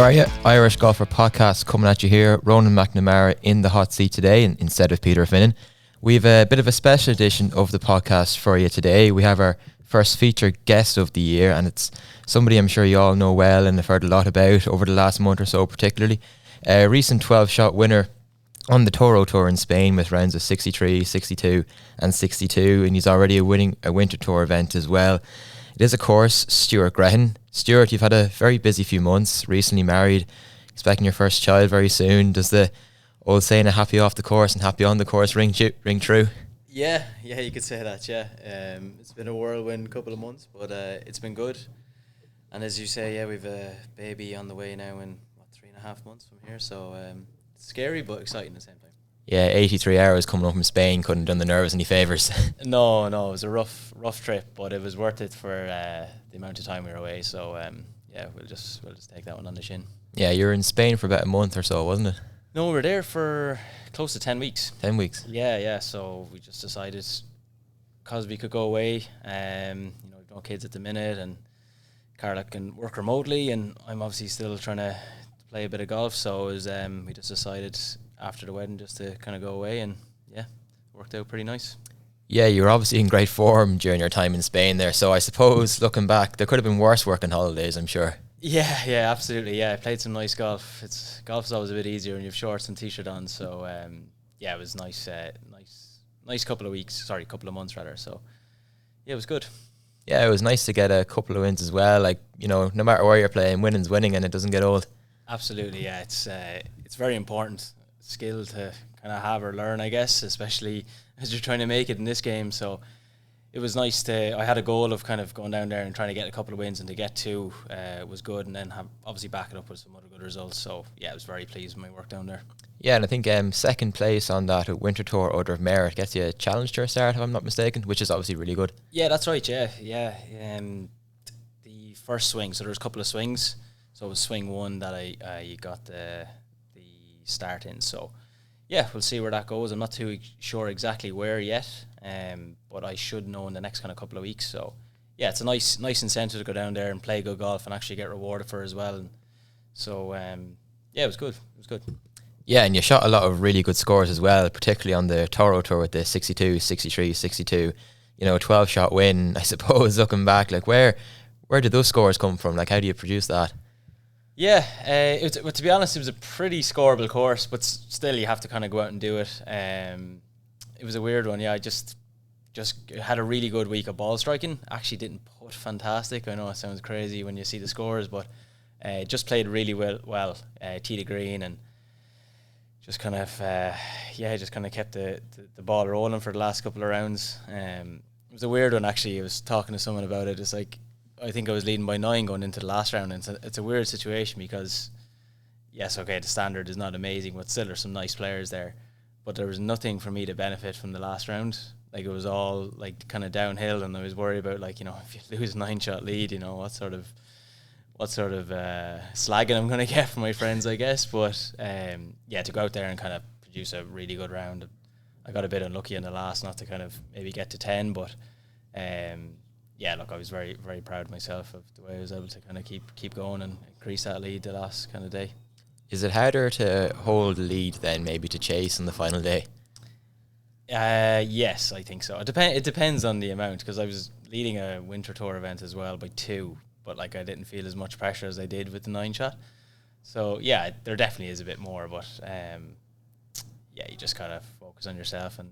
How are you? Irish Golfer Podcast coming at you here. Ronan McNamara in the hot seat today instead of Peter Finnan. We've a bit of a special edition of the podcast for you today. We have our first featured guest of the year, and it's somebody I'm sure you all know well and have heard a lot about over the last month or so particularly. A recent 12-shot winner on the Toro Tour in Spain with rounds of 63, 62 and 62, and he's already winning a Winter Tour event as well. It is, of course, Stuart Grehan. Stuart, you've had a very busy few months, recently married, expecting your first child very soon. Does the old saying, a happy off the course and happy on the course ring true? Yeah, you could say that, yeah. It's been a whirlwind couple of months, but it's been good. And as you say, yeah, we've a baby on the way now in, 3.5 months from here, so it's scary but exciting at the same time. Yeah, 83 hours coming up from Spain couldn't have done the nerves any favours. No, it was a rough trip, but it was worth it for the amount of time we were away. So yeah, we'll just take that one on the chin. Yeah, you were in Spain for about a month or so, wasn't it? No, we were there for close to 10 weeks. 10 weeks. Yeah. So we just decided because we could go away. We've no kids at the minute, and Carla can work remotely, and I'm obviously still trying to play a bit of golf. So it was, we just decided after the wedding just to kind of go away, and yeah, worked out pretty nice. Yeah, you were obviously in great form during your time in Spain there, so I suppose looking back there could have been worse working holidays, I'm sure. Yeah, absolutely. Yeah, I played some nice golf. Golf's always a bit easier when you have shorts and t-shirt on, so yeah, it was nice couple of months rather, so yeah, it was good. Yeah, it was nice to get a couple of wins as well, like, no matter where you're playing, winning's winning and it doesn't get old. Absolutely, yeah, it's very important skill to kind of have or learn, I guess, especially as you're trying to make it in this game. So it was nice I had a goal of kind of going down there and trying to get a couple of wins, and to get two was good, and then obviously back it up with some other good results. So yeah, I was very pleased with my work down there. Yeah, and I think second place on that Winter Tour Order of Merit gets you a challenge to a start, if I'm not mistaken, which is obviously really good. Yeah, that's right, yeah. The first swing, so there was a couple of swings, so it was swing one that I got the start in. So yeah, we'll see where that goes. I'm not too sure exactly where yet, but I should know in the next kind of couple of weeks. So yeah, it's a nice incentive to go down there and play good golf and actually get rewarded for it as well. And so yeah, it was good. Yeah, and you shot a lot of really good scores as well, particularly on the Toro Tour with the 62, 63, 62. A 12-shot win, I suppose, looking back. Like, where did those scores come from? Like, how do you produce that? Yeah, to be honest, it was a pretty scoreable course, but still you have to kind of go out and do it. It was a weird one. Yeah, I just had a really good week of ball striking. Actually didn't putt fantastic. I know it sounds crazy when you see the scores, but just played really well. Tee to green, and just kind of kept the ball rolling for the last couple of rounds. It was a weird one, actually. I was talking to someone about it. It's like, I think I was leading by 9 going into the last round, and it's a weird situation because, yes, okay, the standard is not amazing, but still there's some nice players there. But there was nothing for me to benefit from the last round. Like, it was all like kind of downhill, and I was worried about, like, if you lose a 9-shot lead, what sort of slagging I'm going to get from my friends, I guess. But yeah, to go out there and kind of produce a really good round. I got a bit unlucky in the last, not to kind of maybe get to 10, but yeah, look, I was very, very proud of myself of the way I was able to kind of keep going and increase that lead the last kind of day. Is it harder to hold the lead than maybe to chase on the final day? Yes, I think so. It depends on the amount, because I was leading a Winter Tour event as well by 2, but like I didn't feel as much pressure as I did with the 9-shot. So yeah, there definitely is a bit more, but yeah, you just kind of focus on yourself and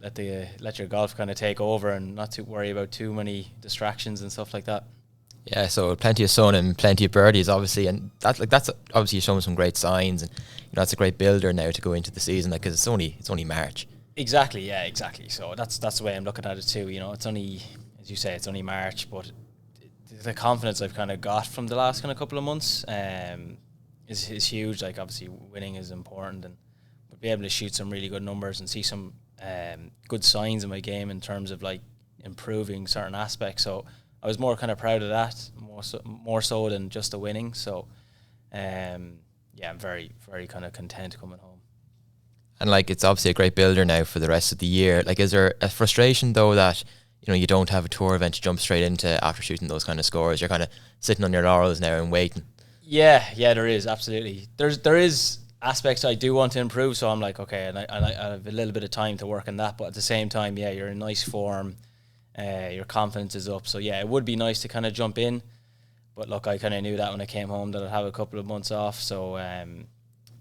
let your golf kind of take over, and not to worry about too many distractions and stuff like that. Yeah, so plenty of sun and plenty of birdies, obviously, and that's obviously showing some great signs, and that's a great builder now to go into the season, because it's only March. Exactly, yeah, exactly. So that's the way I'm looking at it too. It's only, as you say, it's only March, but the confidence I've kind of got from the last kind of couple of months is huge. Like, obviously winning is important, and be able to shoot some really good numbers and see some good signs in my game in terms of like improving certain aspects. So I was more kind of proud of that, more so than just the winning. So yeah, I'm very, very kind of content coming home. And like, it's obviously a great builder now for the rest of the year. Like, is there a frustration though that you don't have a tour event to jump straight into after shooting those kind of scores? You're kind of sitting on your laurels now and waiting. Yeah, there is absolutely. There is aspects I do want to improve, so I'm like, okay, and I have a little bit of time to work on that, but at the same time, yeah, you're in nice form, your confidence is up, so yeah, it would be nice to kind of jump in, but look, I kind of knew that when I came home that I'd have a couple of months off, so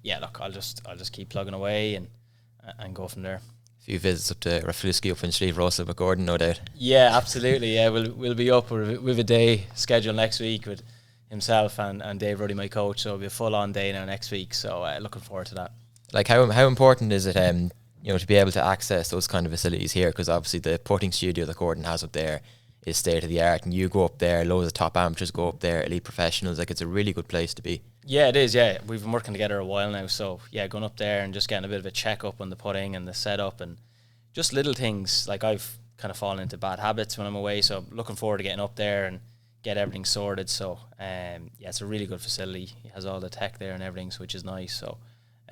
yeah, look, I'll just keep plugging away and go from there. A few visits up to Rafalski, up in Slieve, Russell, McGordon, no doubt. Yeah, absolutely. Yeah, we'll be up with a day scheduled next week with himself and Dave Ruddy, my coach. So it'll be a full on day now next week. So looking forward to that. Like how important is it, to be able to access those kind of facilities here? Because obviously the putting studio that Gordon has up there is state of the art, and you go up there, loads of top amateurs go up there, elite professionals. Like, it's a really good place to be. Yeah, it is. Yeah, we've been working together a while now. So yeah, going up there and just getting a bit of a check up on the putting and the setup and just little things. Like, I've kind of fallen into bad habits when I'm away, so I'm looking forward to getting up there and get everything sorted. So yeah, it's a really good facility. He has all the tech there and everything, so which is nice. So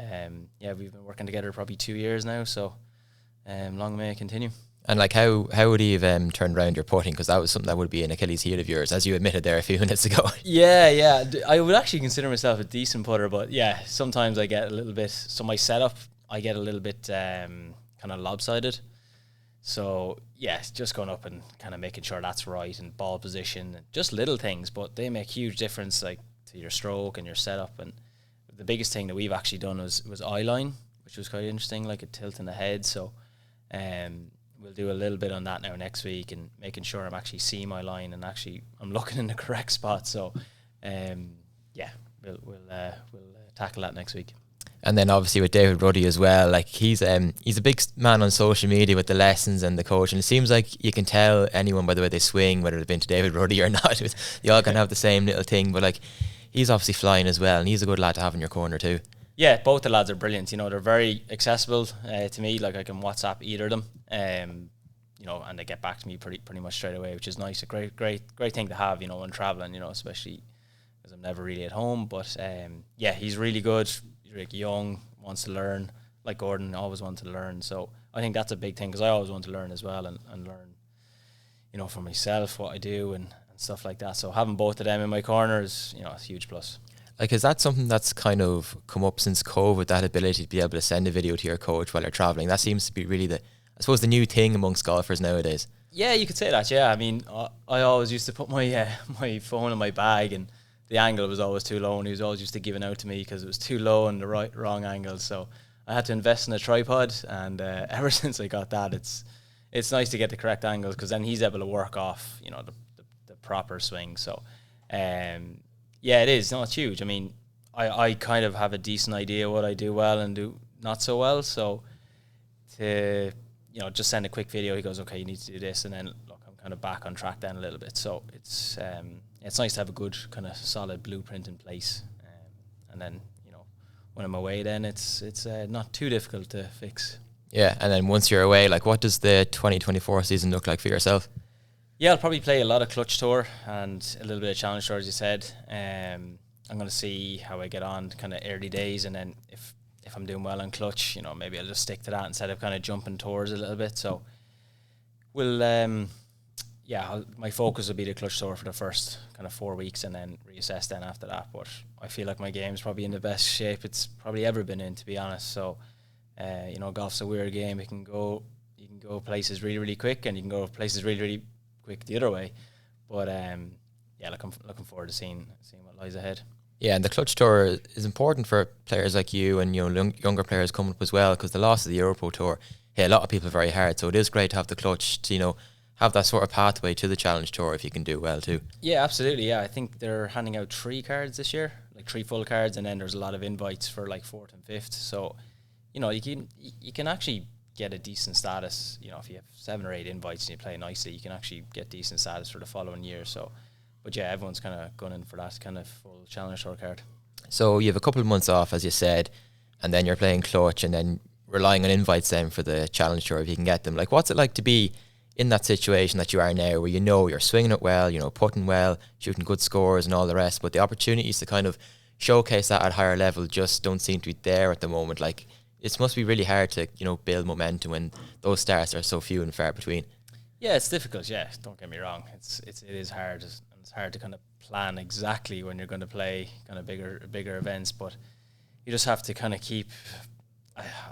yeah, we've been working together probably 2 years now, so long may it continue. And like, how would he have turned around your putting? Because that was something that would be an Achilles heel of yours, as you admitted there a few minutes ago. Yeah, I would actually consider myself a decent putter, but yeah, sometimes I get a little bit. So my setup, I get a little bit kind of lopsided. So yeah, just going up and kind of making sure that's right, and ball position, and just little things, but they make huge difference, like to your stroke and your setup. And the biggest thing that we've actually done was eye line, which was quite interesting, like a tilt in the head. So we'll do a little bit on that now next week, and making sure I'm actually seeing my line and actually I'm looking in the correct spot. So yeah, we'll tackle that next week. And then obviously with David Ruddy as well, like he's a big man on social media with the lessons and the coach, and it seems like you can tell anyone by the way they swing whether they've been to David Ruddy or not. You all can have the same little thing, but like, he's obviously flying as well, and he's a good lad to have in your corner too. Yeah, both the lads are brilliant. They're very accessible to me. Like, I can WhatsApp either of them, and they get back to me pretty much straight away, which is nice. A great thing to have, when traveling, especially because I'm never really at home. But yeah, he's really good. He's really young, wants to learn. Like Gordon, always wanted to learn. So I think that's a big thing, because I always want to learn as well, and learn, for myself what I do and stuff like that. So having both of them in my corner is, a huge plus. Like, is that something that's kind of come up since COVID, that ability to be able to send a video to your coach while you're traveling? That seems to be really the new thing amongst golfers nowadays. Yeah, you could say that. Yeah, I mean, I always used to put my my phone in my bag, and the angle was always too low, and he was always used to giving out to me because it was too low and the wrong angle. So I had to invest in a tripod, and ever since I got that, it's nice to get the correct angles, because then he's able to work off, the proper swing. So yeah, it is. No, it's huge. I mean, I kind of have a decent idea what I do well and do not so well. So to, just send a quick video, he goes, okay, you need to do this. And then, look, I'm kind of back on track then a little bit. So it's nice to have a good kind of solid blueprint in place. And then, when I'm away, then it's not too difficult to fix. Yeah, and then once you're away, like, what does the 2024 season look like for yourself? Yeah, I'll probably play a lot of clutch tour and a little bit of challenge tour, as you said. I'm going to see how I get on kind of early days, and then if I'm doing well on clutch, maybe I'll just stick to that instead of kind of jumping tours a little bit. So we'll, my focus will be the clutch tour for the first kind of 4 weeks, and then reassess then after that. But I feel like my game's probably in the best shape it's probably ever been in, to be honest. So, golf's a weird game. You can go places really, really quick, and you can go places really, really quick the other way. But looking forward to seeing what lies ahead. Yeah, and the clutch tour is important for players like you and younger players coming up as well, because the loss of the Europro tour hit a lot of people very hard. So it is great to have the clutch to have that sort of pathway to the challenge tour if you can do well too. Yeah, absolutely. Yeah, I think they're handing out 3 cards this year, like 3 full cards, and then there's a lot of invites for like 4th and 5th. So you can actually get a decent status. If you have 7 or 8 invites and you play nicely, you can actually get decent status for the following year. So, but yeah, everyone's kind of gunning for that kind of full challenge tour card. So you have a couple of months off, as you said, and then you're playing clutch, and then relying on invites then for the challenge tour if you can get them. Like, what's it like to be in that situation that you are now, where you're swinging it well, putting well, shooting good scores and all the rest, but the opportunities to kind of showcase that at higher level just don't seem to be there at the moment? Like, it must be really hard to build momentum when those starts are so few and far between. Yeah, it's difficult. Yeah, don't get me wrong. It is hard. It's hard to kind of plan exactly when you're going to play kind of bigger events, but you just have to kind of keep.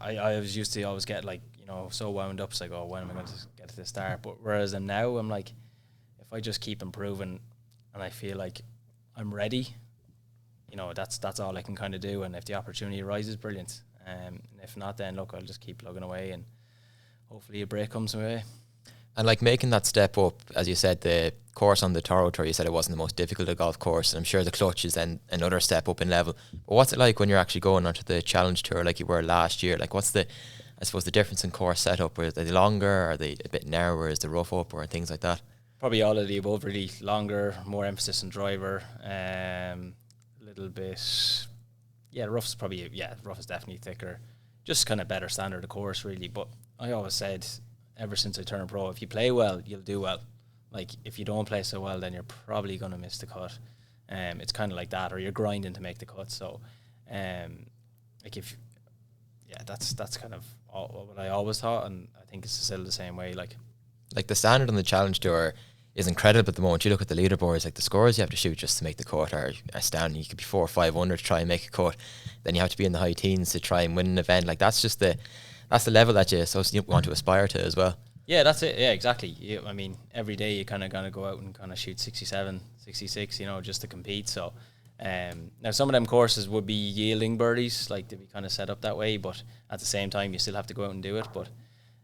I was used to always get like, so wound up. It's like, oh, when am I going to get to the start? But whereas now, I'm like, if I just keep improving, and I feel like I'm ready, that's all I can kind of do. And if the opportunity arises, brilliant. And if not, then look, I'll just keep plugging away, and hopefully a break comes my way. And like making that step up, as you said, the course on the Toro Tour, you said it wasn't the most difficult of golf course, and I'm sure the clutch is then another step up in level. But what's it like when you're actually going onto the Challenge Tour like you were last year? Like what's the difference in course setup? Are they longer? Are they a bit narrower? Is the rough up or things like that? Probably all of the above, really. Longer, more emphasis on driver, a little bit. Yeah, rough is definitely thicker. Just kind of better standard of course, really. But I always said, ever since I turned pro, if you play well, you'll do well. Like, if you don't play so well, then you're probably going to miss the cut. It's kind of like that, or you're grinding to make the cut. So, that's kind of what I always thought, and I think it's still the same way. Like the standard on the Challenge Tour is incredible at the moment. You look at the leaderboards, like the scores you have to shoot just to make the cut are astounding. You could be 400 or 500 to try and make a cut. Then you have to be in the high teens to try and win an event. Like that's the level that you want to aspire to as well. Yeah, that's it. Yeah, exactly. I mean, every day you kind of gonna go out and kind of shoot 67, 66, just to compete. So, now some of them courses would be yielding birdies, like to be kind of set up that way. But at the same time, you still have to go out and do it. But,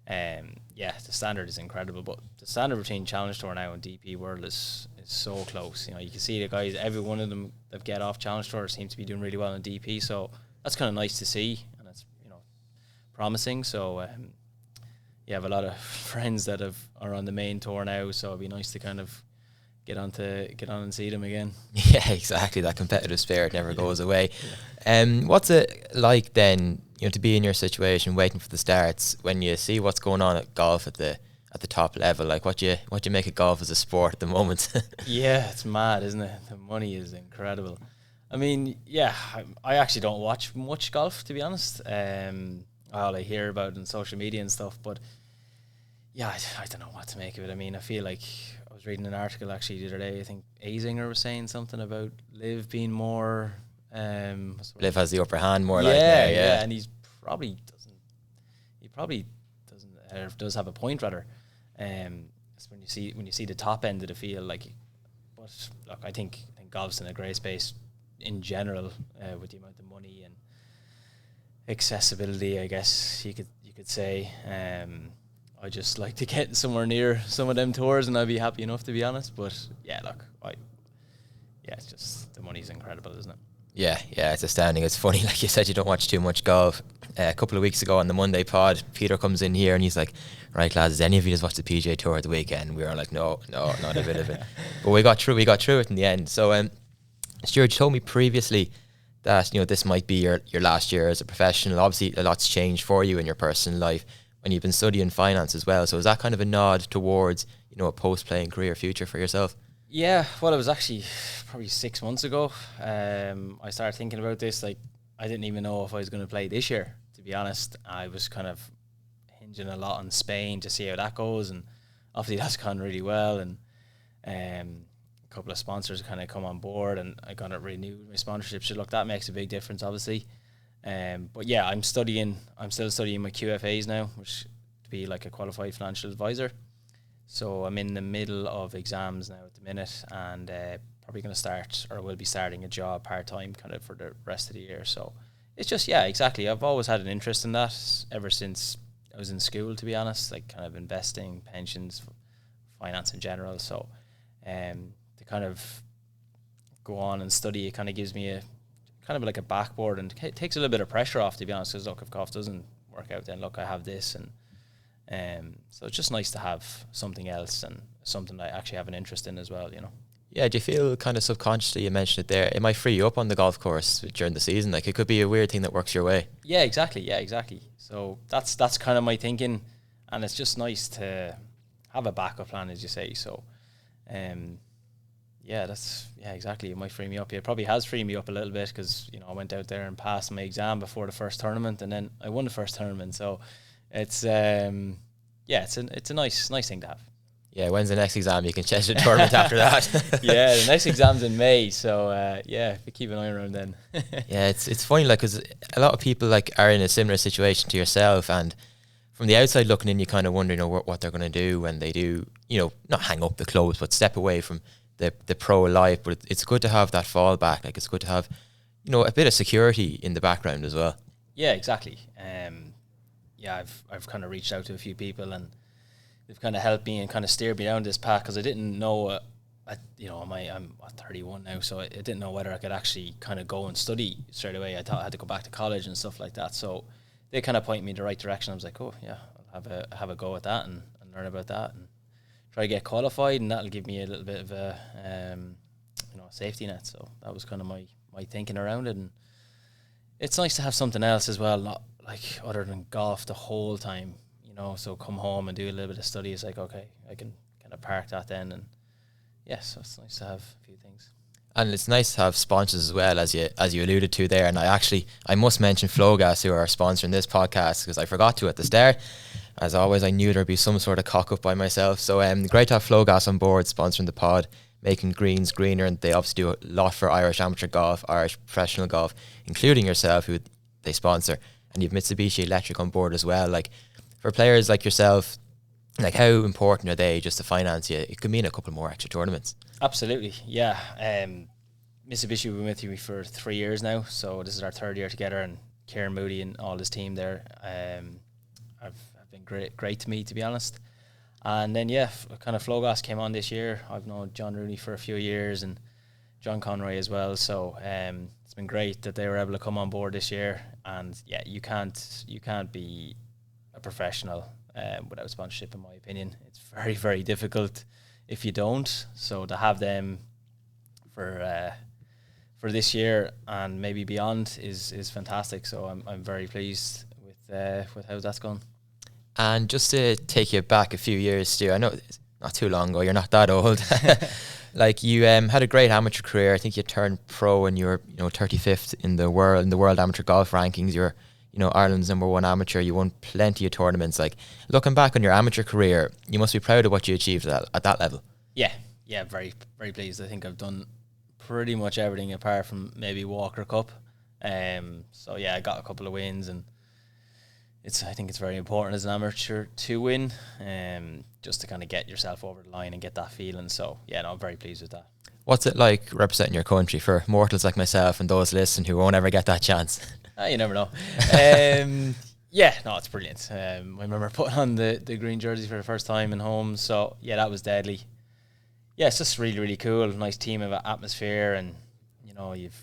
the standard is incredible. But the standard between Challenge Tour now and DP World is so close. You can see the guys, every one of them that get off Challenge Tour seems to be doing really well in DP. So that's kind of nice to see, and it's promising. So I have a lot of friends that are on the main tour now, so it'd be nice to kind of get on and see them again. Yeah, exactly. That competitive spirit never goes away. What's it like then, to be in your situation, waiting for the starts, when you see what's going on at golf at the top level? Like, what do you make of golf as a sport at the moment? Yeah, it's mad, isn't it? The money is incredible. I mean, yeah, I actually don't watch much golf, to be honest. All I hear about it on social media and stuff, but yeah, I don't know what to make of it. I mean, I feel like I was reading an article actually the other day. I think Azinger was saying something about Liv being more. Liv has the upper hand more. Yeah, and he probably doesn't does have a point rather. It's when you see the top end of the field, like. But look, I think golf's in a great space in general, with the amount of money and accessibility, I guess you could say. I just like to get somewhere near some of them tours, and I'd be happy enough, to be honest. But yeah, look, it's just the money's incredible, isn't it? Yeah, it's astounding. It's funny, like you said, you don't watch too much golf. A couple of weeks ago on the Monday pod, Peter comes in here and he's like, "Right, lads, any of you just watch the PGA Tour at the weekend?" We were like, no, not a bit of it. But we got through it in the end. So, Stuart, you told me previously that this might be your last year as a professional. Obviously, a lot's changed for you in your personal life when you've been studying finance as well. So is that kind of a nod towards a post-playing career future for yourself? Yeah, well, it was actually probably 6 months ago. I started thinking about this. Like, I didn't even know if I was going to play this year, to be honest. I was kind of hinging a lot on Spain to see how that goes, and obviously that's gone really well. And a couple of sponsors kind of come on board, and I got it renewed my sponsorship. So look, that makes a big difference, obviously. But yeah, I'm still studying my QFAs now, which to be like a qualified financial advisor. So I'm in the middle of exams now at the minute, and probably going to start, or will be starting, a job part-time kind of for the rest of the year. So it's just, yeah, exactly. I've always had an interest in that ever since I was in school, to be honest, like kind of investing, pensions, finance in general. So to kind of go on and study, it kind of gives me a kind of like a backboard, and it takes a little bit of pressure off, to be honest, because look, if golf doesn't work out, then look, I have this. And so it's just nice to have something else, and something I actually have an interest in as well, Yeah, do you feel kind of subconsciously, you mentioned it there, it might free you up on the golf course during the season? Like, it could be a weird thing that works your way. Yeah, exactly. So that's kind of my thinking, and it's just nice to have a backup plan, as you say. So exactly. It might free me up. It probably has freed me up a little bit, because I went out there and passed my exam before the first tournament, and then I won the first tournament. So it's it's a nice thing to have. Yeah, when's the next exam? You can schedule a tournament after that. Yeah, the next exam's in May, so yeah, we keep an eye around then. Yeah, it's funny, like, because a lot of people like are in a similar situation to yourself, and from the outside looking in, you kind of wonder, what they're going to do when they do, not hang up the clothes, but step away from the pro life. But it's good to have that fallback. Like, it's good to have, a bit of security in the background as well. Yeah, exactly. Yeah, I've kind of reached out to a few people, and they've kind of helped me and kind of steered me down this path, because I didn't know. I'm 31 now, so I didn't know whether I could actually kind of go and study straight away. I thought I had to go back to college and stuff like that. So they kind of point me in the right direction. I was like, oh yeah, I'll have a go at that and learn about that and try to get qualified, and that'll give me a little bit of a safety net. So that was kind of my thinking around it, and it's nice to have something else as well, not like other than golf the whole time. So come home and do a little bit of study. It's like, okay, I can kind of park that then, and so it's nice to have a few things. And it's nice to have sponsors as well, as you alluded to there. And I must mention Flowgas, who are sponsoring this podcast, because I forgot to at the start. As always, I knew there'd be some sort of cock up by myself. So great to have Flowgas on board sponsoring the pod, making greens greener, and they obviously do a lot for Irish amateur golf, Irish professional golf, including yourself, who they sponsor. And you've Mitsubishi Electric on board as well. Like, for players like yourself, like, how important are they just to finance you? It could mean a couple more extra tournaments. Absolutely, yeah. Mitsubishi have been with me for 3 years now, so this is our third year together, and Kieran Moody and all his team there have been great to me, to be honest. And then kind of Flowgas came on this year. I've known John Rooney for a few years and John Conroy as well, so it's been great that they were able to come on board this year. And you can't be a professional without sponsorship, in my opinion. It's very, very difficult if you don't. So to have them for this year and maybe beyond is fantastic. So I'm very pleased with how that's gone. And just to take you back a few years, Stu, I know it's not too long ago, you're not that old. Like, you had a great amateur career. I think you turned pro and you were 35th in the world amateur golf rankings. You're Ireland's #1 amateur. You won plenty of tournaments. Like, looking back on your amateur career, you must be proud of what you achieved at that level. Yeah, very, very pleased. I think I've done pretty much everything apart from maybe Walker Cup. So I got a couple of wins, and I think it's very important as an amateur to win, just to kind of get yourself over the line and get that feeling. So I'm very pleased with that. What's it like representing your country for mortals like myself and those listening who won't ever get that chance? You never know. It's brilliant. I remember putting on the green jerseys for the first time in home. So that was deadly. Yeah, it's just really, really cool. Nice team of atmosphere, and you've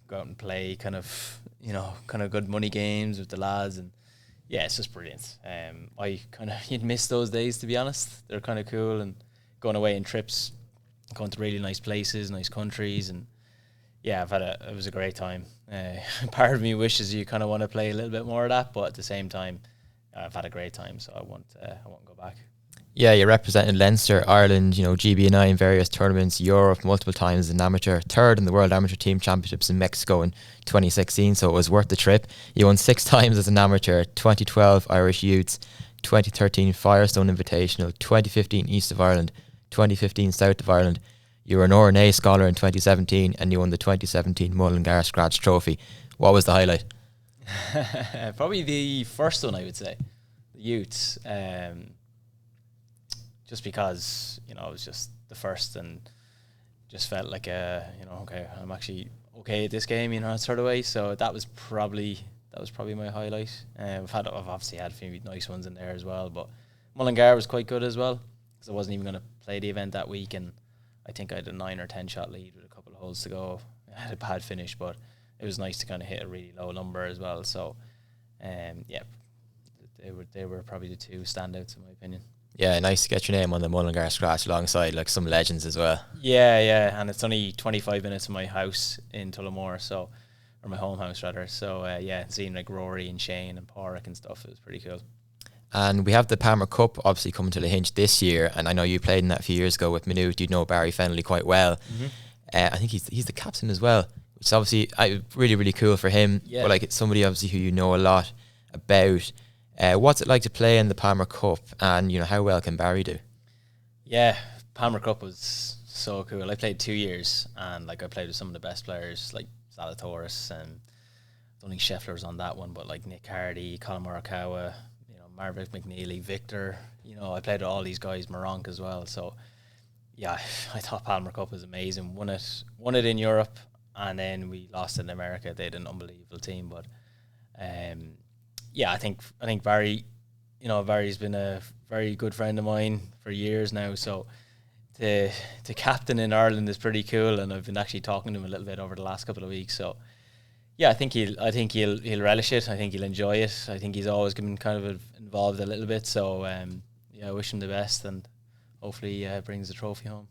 go out and play kind of good money games with the lads, and it's just brilliant. You'd miss those days, to be honest. They're kind of cool, and going away in trips, going to really nice places, nice countries, and it was a great time. Part of me wishes you kind of want to play a little bit more of that, but at the same time, I've had a great time, so I won't go back. Yeah, you represented Leinster, Ireland, GB&I in various tournaments, Europe multiple times as an amateur, third in the World Amateur Team Championships in Mexico in 2016, so it was worth the trip. You won 6 times as an amateur, 2012 Irish Youths, 2013 Firestone Invitational, 2015 East of Ireland, 2015 South of Ireland. You were an R&A scholar in 2017, and you won the 2017 Mullingar Scratch Trophy. What was the highlight? Probably the first one, I would say, the Youths. Just because it was just the first, and just felt like okay, I'm actually okay at this game, sort of way. So that was probably my highlight. I've obviously had a few nice ones in there as well, but Mullingar was quite good as well, because I wasn't even going to play the event that week, and I think I had a 9 or 10 shot lead with a couple of holes to go. I had a bad finish, but it was nice to kind of hit a really low number as well. So, they were probably the two standouts in my opinion. Yeah, nice to get your name on the Mullingar Scratch alongside like some legends as well. Yeah, and it's only 25 minutes from my house in Tullamore, or my home house rather. So seeing like Rory and Shane and Porrick and stuff, it was pretty cool. And we have the Palmer Cup obviously coming to Lahinch this year, and I know you played in that a few years ago with Minute. You know Barry Fennelly quite well. Mm-hmm. I think he's the captain as well, which is obviously really, really cool for him. Yeah. But like, it's somebody obviously who you know a lot about. What's it like to play in the Palmer Cup, and how well can Barry do? Yeah, Palmer Cup was so cool. I played 2 years, and like I played with some of the best players, like Zalatoris, and I don't think Scheffler was on that one, but like Nick Hardy, Colin Morikawa, Marvick McNeely, Victor. I played with all these guys, Moronk as well. So yeah, I thought Palmer Cup was amazing. Won it in Europe, and then we lost it in America. They had an unbelievable team, but yeah, I think Barry, Barry's been a very good friend of mine for years now. So to captain in Ireland is pretty cool, and I've been actually talking to him a little bit over the last couple of weeks. So yeah, I think he'll relish it. I think he'll enjoy it. I think he's always been kind of involved a little bit. So yeah, I wish him the best, and hopefully he brings the trophy home.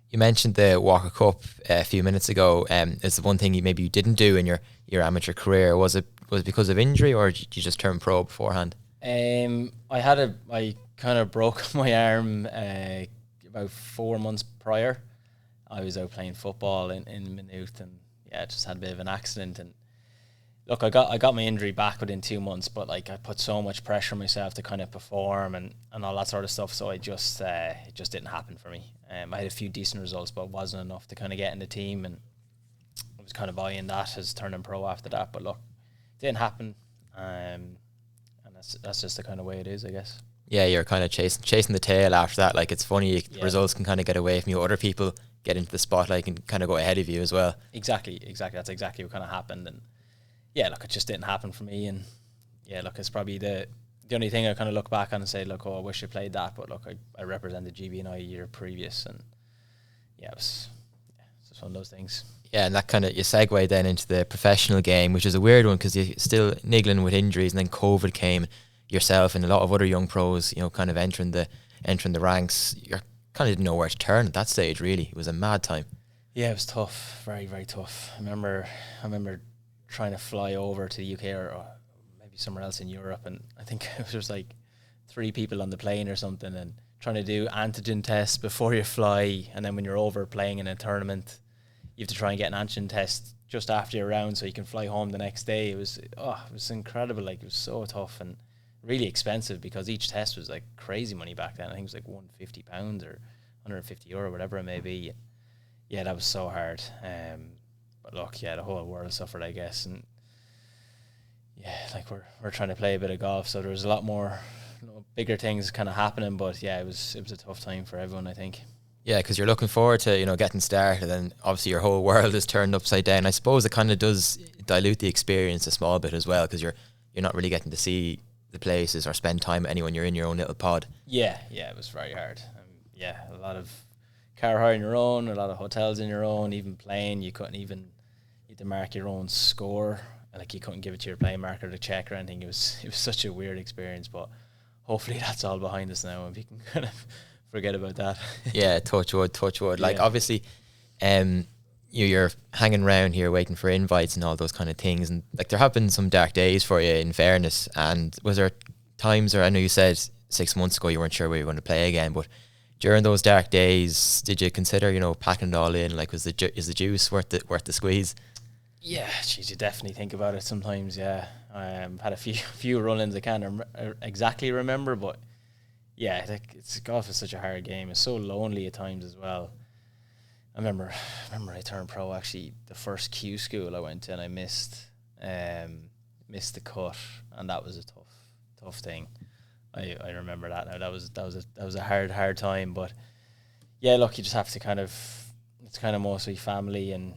You mentioned the Walker Cup a few minutes ago. Is the one thing you didn't do in your amateur career? Was it because of injury, or did you just turn pro beforehand? I kind of broke my arm about 4 months prior. I was out playing football in Maynooth, and yeah, just had a bit of an accident. And look, I got my injury back within 2 months, but like I put so much pressure on myself to kind of perform and all that sort of stuff. So it just didn't happen for me. I had a few decent results, but it wasn't enough to kind of get in the team, and I was kind of eyeing that as turning pro after that. But look, it didn't happen, and that's just the kind of way it is, I guess. Yeah, you're kind of chasing the tail after that. Like, it's funny, results can kind of get away from you. Other people get into the spotlight and kind of go ahead of you as well. Exactly. That's exactly what kind of happened. And yeah, look, it just didn't happen for me. And yeah, look, it's probably the only thing I kind of look back on and say, look, I wish I played that. But look, I represented GB&I a year previous, and yeah, it's just one of those things. Yeah, and that kind of, you segue then into the professional game, which is a weird one because you're still niggling with injuries, and then COVID came. Yourself and a lot of other young pros, kind of entering the ranks. You kind of didn't know where to turn at that stage. Really, it was a mad time. Yeah, it was tough, very very tough. I remember trying to fly over to the UK or maybe somewhere else in Europe, and I think it was like 3 people on the plane or something, and trying to do antigen tests before you fly, and then when you're over playing in a tournament, you have to try and get an antigen test just after your round so you can fly home the next day. It was incredible. Like, it was so tough and really expensive because each test was like crazy money back then. I think it was like £150 or €150, whatever it may be. Yeah, that was so hard. But look, yeah, the whole world suffered, I guess. And yeah, like we're trying to play a bit of golf, so there was a lot more bigger things kind of happening. But yeah, it was a tough time for everyone, I think. Yeah, because you're looking forward to getting started, and obviously your whole world is turned upside down. I suppose it kind of does dilute the experience a small bit as well, because you're not really getting to see the places or spend time with anyone. You're in your own little pod. Yeah, it was very hard. Yeah, a lot of car hire on your own, a lot of hotels in your own, even playing. You had to mark your own score. Like, you couldn't give it to your playing marker to check or anything. It was such a weird experience, but hopefully that's all behind us now and we can kind of forget about that. Yeah, touch wood. Like, obviously, you're hanging around here waiting for invites and all those kind of things, and like, there have been some dark days for you, in fairness. And was there times, or I know you said 6 months ago you weren't sure where you were going to play again, but during those dark days, did you consider packing it all in? Like, is the juice worth the squeeze? Yeah, geez, you definitely think about it sometimes. Yeah, had a few run-ins I can't exactly remember, but yeah, golf is such a hard game. It's so lonely at times as well. I remember I turned pro, actually the first Q school I went to, and I missed the cut, and that was a tough thing. I remember that now. That was a hard time, but yeah, look, you just have to it's kind of mostly family and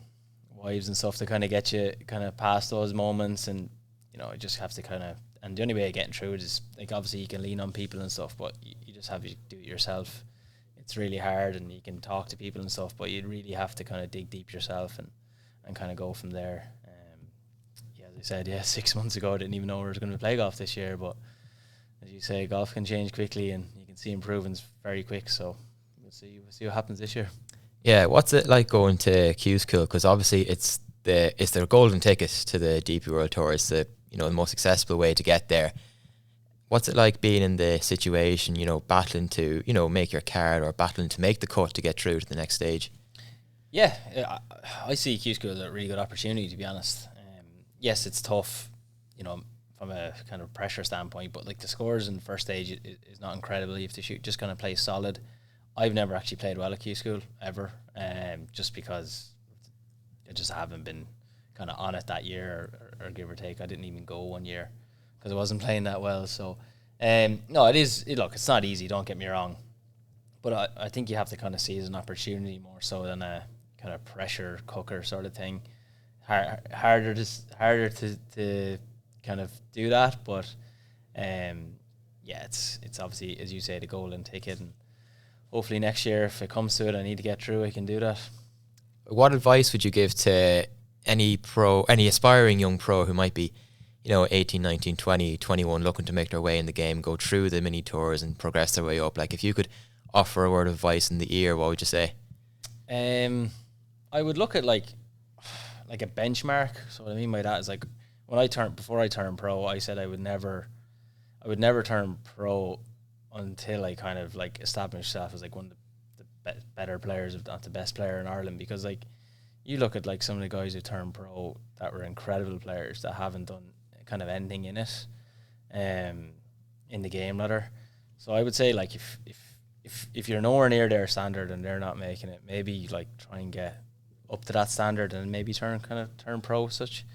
wives and stuff to kind of get you kind of past those moments, and you just have to and the only way of getting through it is, like, obviously you can lean on people and stuff, but you just have to do it yourself. It's really hard, and you can talk to people and stuff, but you really have to kind of dig deep yourself and kind of go from there. Yeah, as I said, 6 months ago I didn't even know we were going to play golf this year, but as you say, golf can change quickly, and you can see improvements very quick. So we'll see what happens this year. Yeah, what's it like going to Q School? Because obviously it's the golden ticket to the DP World Tour. It's the the most accessible way to get there. What's it like being in the situation, battling to make your card, or battling to make the cut to get through to the next stage? Yeah, I see Q School as a really good opportunity, to be honest. Yes, it's tough, from a kind of pressure standpoint, but like, the scores in the first stage is not incredible. You have to just kind of play solid. I've never actually played well at Q School ever, just because I just haven't been kind of on it that year, or give or take. I didn't even go 1 year because I wasn't playing that well. So, no, look, it's not easy. Don't get me wrong, but I think you have to kind of see it as an opportunity more so than a kind of pressure cooker sort of thing. Harder to kind of do that, but yeah, it's obviously, as you say, the golden ticket, and hopefully next year, if it comes to it, I need to get through, I can do that. What advice would you give to any aspiring young pro who might be, 18, 19, 20, 21, looking to make their way in the game, go through the mini tours and progress their way up? Like, if you could offer a word of advice in the ear, what would you say? I would look at like a benchmark. So what I mean by that is, like, before I turned pro, I said I would never turn pro until I kind of like established myself as like one of the better players, if not the best player in Ireland. Because like, you look at like some of the guys who turned pro that were incredible players that haven't done kind of anything in it, in the game rather. So I would say, like, if you're nowhere near their standard and they're not making it, maybe like try and get up to that standard and maybe turn pro such.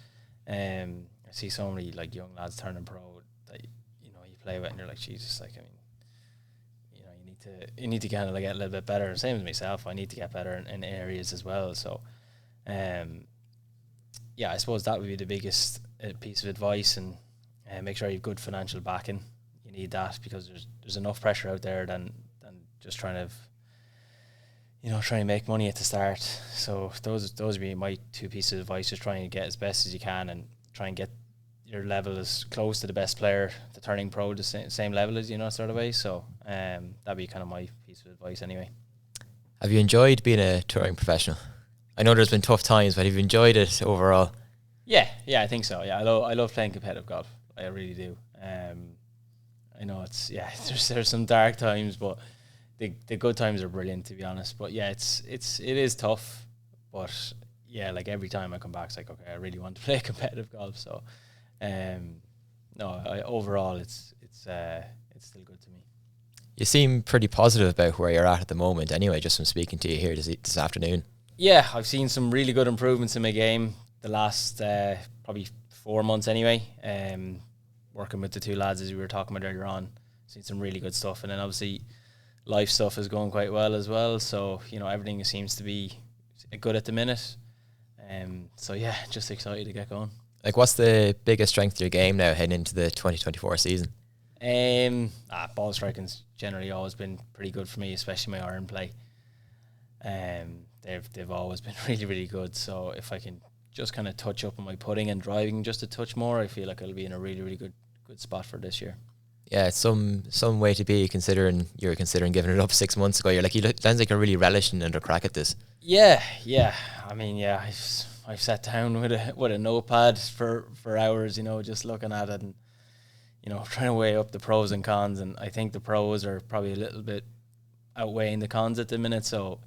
I see so many like young lads turning pro that you play with and you're like, Jesus, like, I mean, you need to kind of like get a little bit better. Same as myself, I need to get better in areas as well. So, yeah, I suppose that would be the biggest piece of advice, and make sure you have good financial backing. You need that because there's enough pressure out there than just trying to make money at the start. So those would be my two pieces of advice. Just trying to get as best as you can and try and get your level as close to the best player, the turning pro, the same level as, sort of way. So that'd be kind of my piece of advice anyway. Have you enjoyed being a touring professional? I know there's been tough times, but have you enjoyed it overall? Yeah, I think so. Yeah, I love playing competitive golf. I really do. I know there's some dark times, but the good times are brilliant, to be honest. But yeah, it is tough. But yeah, like every time I come back, it's like, okay, I really want to play competitive golf. So, overall, it's still good to me. You seem pretty positive about where you're at the moment anyway, just from speaking to you here this afternoon. Yeah, I've seen some really good improvements in my game the last probably 4 months anyway. Working with the two lads, as we were talking about earlier on, seen some really good stuff. And then obviously life stuff is going quite well as well. So, everything seems to be good at the minute. So yeah, just excited to get going. Like, what's the biggest strength of your game now heading into the 2024 season? Ball striking's generally always been pretty good for me, especially my iron play. They've always been really, really good. So if I can just kind of touch up on my putting and driving just a touch more, I feel like I'll be in a really, really good spot for this year. Yeah, it's some way to be, considering you're considering giving it up 6 months ago. Sounds like you're really relishing under crack at this. Yeah. I mean, yeah, I've sat down with a notepad for hours, just looking at it and trying to weigh up the pros and cons. And I think the pros are probably a little bit outweighing the cons at the minute. So,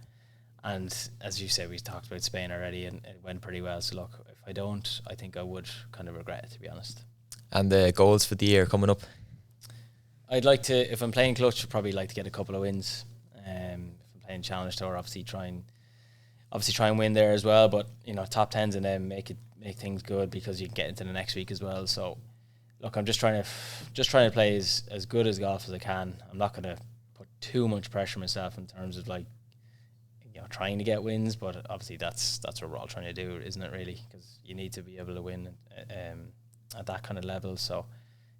and as you said, we talked about Spain already, and it went pretty well. So look, if I don't, I think I would kind of regret it, to be honest. And the goals for the year coming up? I'd like to, if I'm playing clutch, I'd probably like to get a couple of wins. If I'm playing Challenge Tour, obviously try and win there as well. But top tens and then make things good, because you can get into the next week as well. So look, I'm just trying to play as good as golf as I can. I'm not going to put too much pressure on myself in terms of trying to get wins, but obviously that's what we're all trying to do, isn't it, really? Because you need to be able to win at that kind of level. So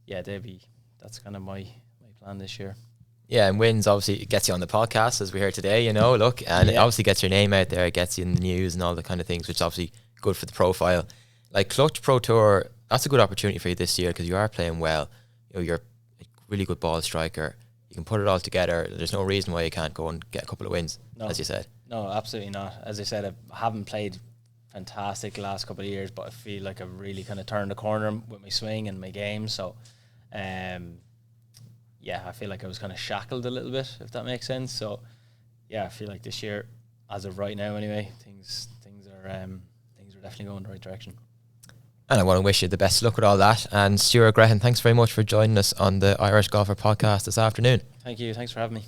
yeah, that's kind of my plan this year. Yeah, and wins obviously gets you on the podcast, as we heard today, look, and it obviously gets your name out there, it gets you in the news and all the kind of things, which is obviously good for the profile. Like Clutch Pro Tour, that's a good opportunity for you this year, because you are playing well. You're a really good ball striker. You can put it all together. There's no reason why you can't go and get a couple of wins, as you said. No, absolutely not. As I said, I haven't played fantastic the last couple of years, but I feel like I've really kind of turned the corner with my swing and my game. So, yeah, I feel like I was kind of shackled a little bit, if that makes sense. So, yeah, I feel like this year, as of right now anyway, things are definitely going in the right direction. And I want to wish you the best of luck with all that. And Stuart Grehan, thanks very much for joining us on the Irish Golfer podcast this afternoon. Thank you. Thanks for having me.